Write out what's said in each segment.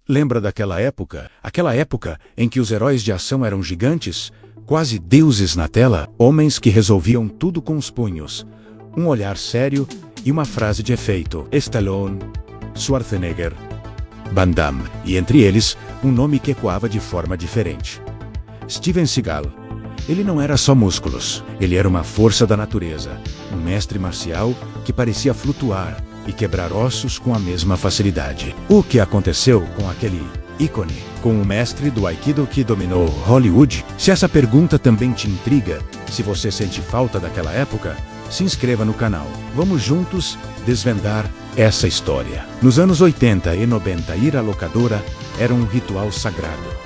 Lembra daquela época? Aquela época em que os heróis de ação eram gigantes, quase deuses na tela, homens que resolviam tudo com os punhos, um olhar sério e uma frase de efeito. Stallone, Schwarzenegger, Van Damme, e entre eles, um nome que ecoava de forma diferente. Steven Seagal. Ele não era só músculos, ele era uma força da natureza, um mestre marcial que parecia flutuar e quebrar ossos com a mesma facilidade. O que aconteceu com aquele ícone, com o mestre do Aikido que dominou Hollywood? Se essa pergunta também te intriga, se você sente falta daquela época, se inscreva no canal. Vamos juntos desvendar essa história. Nos anos 80 e 90, ir à locadora era um ritual sagrado.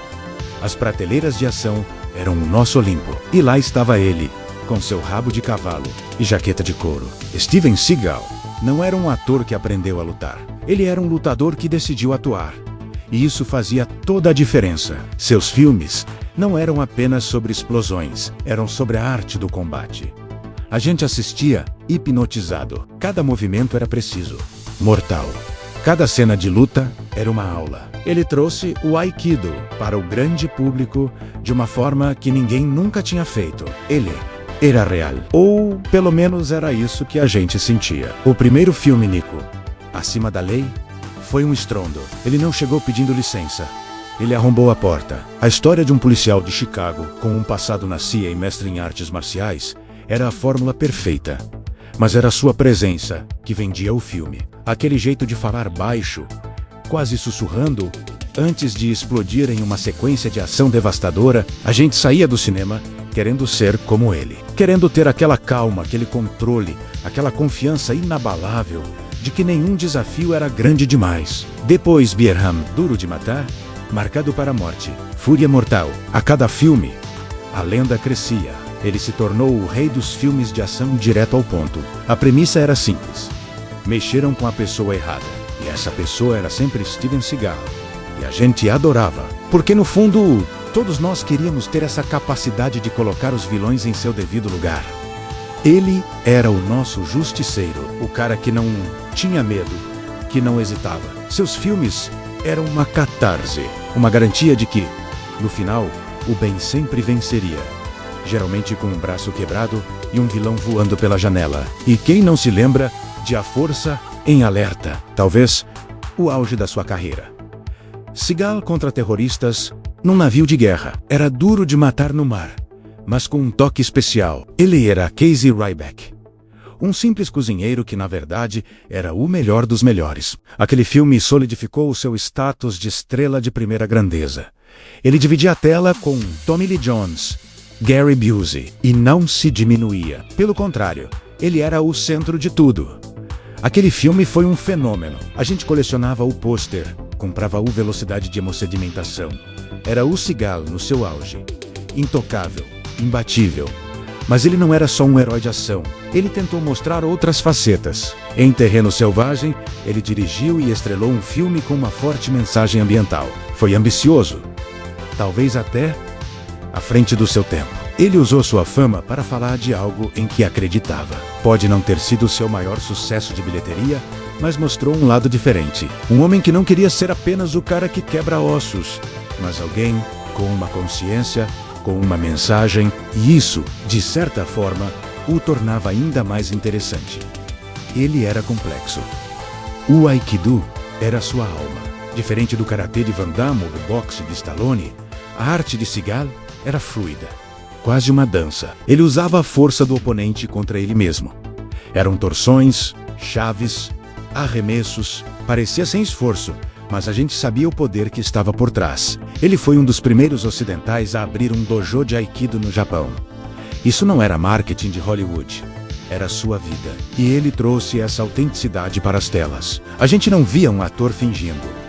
As prateleiras de ação eram o nosso Olimpo. E lá estava ele, com seu rabo de cavalo e jaqueta de couro. Steven Seagal não era um ator que aprendeu a lutar. Ele era um lutador que decidiu atuar. E isso fazia toda a diferença. Seus filmes não eram apenas sobre explosões, eram sobre a arte do combate. A gente assistia hipnotizado. Cada movimento era preciso, mortal. Cada cena de luta era uma aula. Ele trouxe o Aikido para o grande público de uma forma que ninguém nunca tinha feito. Ele era real. Ou, pelo menos, era isso que a gente sentia. O primeiro filme, Nico, Acima da Lei, foi um estrondo. Ele não chegou pedindo licença. Ele arrombou a porta. A história de um policial de Chicago, com um passado na CIA e mestre em artes marciais, era a fórmula perfeita. Mas era sua presença que vendia o filme. Aquele jeito de falar baixo, quase sussurrando, antes de explodir em uma sequência de ação devastadora, a gente saía do cinema querendo ser como ele. Querendo ter aquela calma, aquele controle, aquela confiança inabalável de que nenhum desafio era grande demais. Depois Bierham, Duro de Matar, Marcado para a Morte, Fúria Mortal. A cada filme, a lenda crescia. Ele se tornou o rei dos filmes de ação direto ao ponto. A premissa era simples. Mexeram com a pessoa errada. E essa pessoa era sempre Steven Seagal. E a gente adorava. Porque no fundo, todos nós queríamos ter essa capacidade de colocar os vilões em seu devido lugar. Ele era o nosso justiceiro. O cara que não tinha medo, que não hesitava. Seus filmes eram uma catarse. Uma garantia de que, no final, o bem sempre venceria. Geralmente com um braço quebrado e um vilão voando pela janela. E quem não se lembra de A Força em Alerta? Talvez o auge da sua carreira. Seagal contra terroristas num navio de guerra. Era duro de matar no mar, mas com um toque especial. Ele era Casey Ryback. Um simples cozinheiro que, na verdade, era o melhor dos melhores. Aquele filme solidificou o seu status de estrela de primeira grandeza. Ele dividia a tela com Tommy Lee Jones, Gary Busey, e não se diminuía. Pelo contrário, ele era o centro de tudo. Aquele filme foi um fenômeno. A gente colecionava o pôster, comprava o Velocidade de Hemossedimentação. Era o Seagal no seu auge. Intocável, imbatível. Mas ele não era só um herói de ação. Ele tentou mostrar outras facetas. Em Terreno Selvagem, ele dirigiu e estrelou um filme com uma forte mensagem ambiental. Foi ambicioso. Talvez até à frente do seu tempo. Ele usou sua fama para falar de algo em que acreditava. Pode não ter sido seu maior sucesso de bilheteria, mas mostrou um lado diferente. Um homem que não queria ser apenas o cara que quebra ossos, mas alguém com uma consciência, com uma mensagem, e isso, de certa forma, o tornava ainda mais interessante. Ele era complexo. O Aikido era sua alma. Diferente do karatê de Van Damme ou do boxe de Stallone, a arte de Seagal era fluida, quase uma dança. Ele usava a força do oponente contra ele mesmo. Eram torções, chaves, arremessos. Parecia sem esforço, mas a gente sabia o poder que estava por trás. Ele foi um dos primeiros ocidentais a abrir um dojo de Aikido no Japão. Isso não era marketing de Hollywood. Era sua vida. E ele trouxe essa autenticidade para as telas. A gente não via um ator fingindo.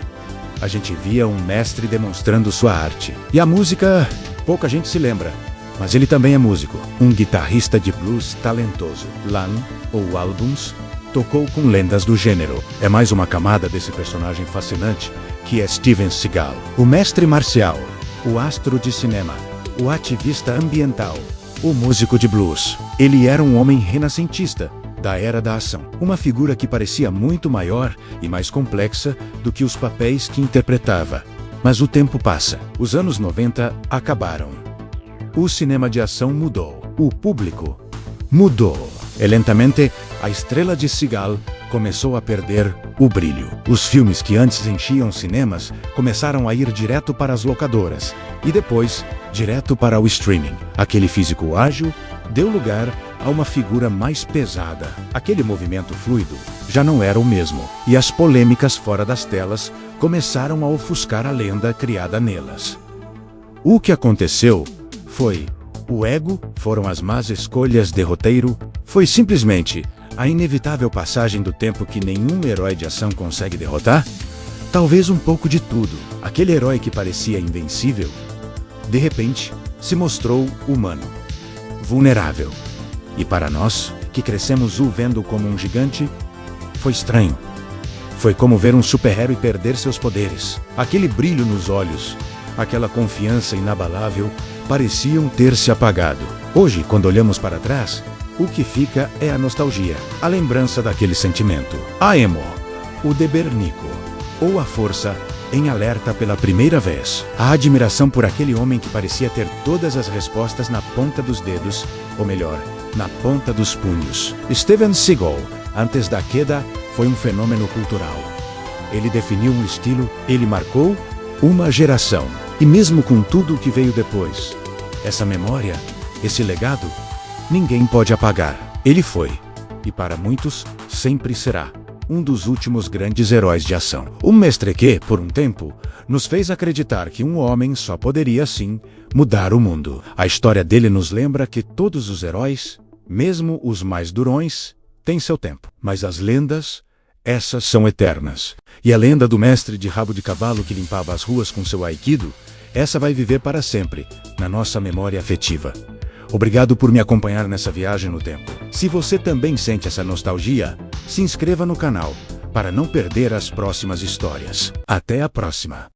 A gente via um mestre demonstrando sua arte. E a música, pouca gente se lembra, mas ele também é músico. Um guitarrista de blues talentoso. Lan, ou Albums, tocou com lendas do gênero. É mais uma camada desse personagem fascinante, que é Steven Seagal. O mestre marcial, o astro de cinema, o ativista ambiental, o músico de blues. Ele era um homem renascentista, da era da ação. Uma figura que parecia muito maior e mais complexa do que os papéis que interpretava. Mas o tempo passa. Os anos 90 acabaram. O cinema de ação mudou. O público mudou. E lentamente, a estrela de Seagal começou a perder o brilho. Os filmes que antes enchiam cinemas começaram a ir direto para as locadoras e depois direto para o streaming. Aquele físico ágil deu lugar a uma figura mais pesada. Aquele movimento fluido já não era o mesmo, e as polêmicas fora das telas começaram a ofuscar a lenda criada nelas. O que aconteceu foi o ego, foram as más escolhas de roteiro, foi simplesmente a inevitável passagem do tempo que nenhum herói de ação consegue derrotar? Talvez um pouco de tudo. Aquele herói que parecia invencível, de repente, se mostrou humano, vulnerável. E para nós, que crescemos o vendo como um gigante, foi estranho. Foi como ver um super-herói perder seus poderes. Aquele brilho nos olhos, aquela confiança inabalável, pareciam ter se apagado. Hoje, quando olhamos para trás, o que fica é a nostalgia, a lembrança daquele sentimento. A emo, o deber Nico, ou a força em alerta pela primeira vez. A admiração por aquele homem que parecia ter todas as respostas na ponta dos dedos, ou melhor, na ponta dos punhos. Steven Seagal, antes da queda, foi um fenômeno cultural. Ele definiu um estilo, ele marcou uma geração. E mesmo com tudo o que veio depois, essa memória, esse legado, ninguém pode apagar. Ele foi, e para muitos, sempre será, um dos últimos grandes heróis de ação. Um mestre que, por um tempo, nos fez acreditar que um homem só poderia, sim, mudar o mundo. A história dele nos lembra que todos os heróis, mesmo os mais durões, têm seu tempo. Mas as lendas, essas são eternas. E a lenda do mestre de rabo de cavalo que limpava as ruas com seu aikido, essa vai viver para sempre, na nossa memória afetiva. Obrigado por me acompanhar nessa viagem no tempo. Se você também sente essa nostalgia, se inscreva no canal, para não perder as próximas histórias. Até a próxima!